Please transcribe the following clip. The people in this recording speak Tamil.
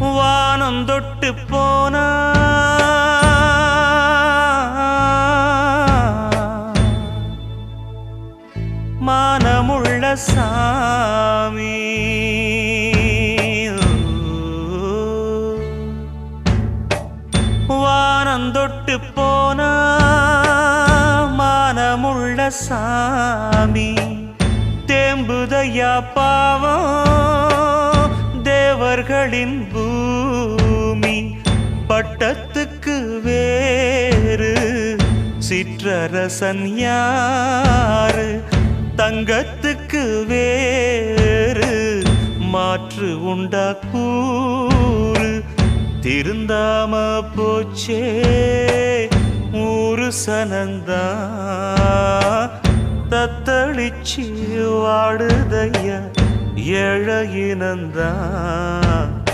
வானம் தொட்டு போனா மானமுள்ள சாமி வானம் தொட்டு போனா மானமுள்ள சாமி தேம்புதையா பாவம் தேவர்களின் பூமி பட்டத்துக்கு வேறு சிற்றரசன் யாரு தங்கத்துக்கு வேறு மாற்று உண்டா கூறு திருந்தாம போச்சே ஊரு சனந்தா தத்தளிச்சு வாடுதையா ஏழையினந்தான்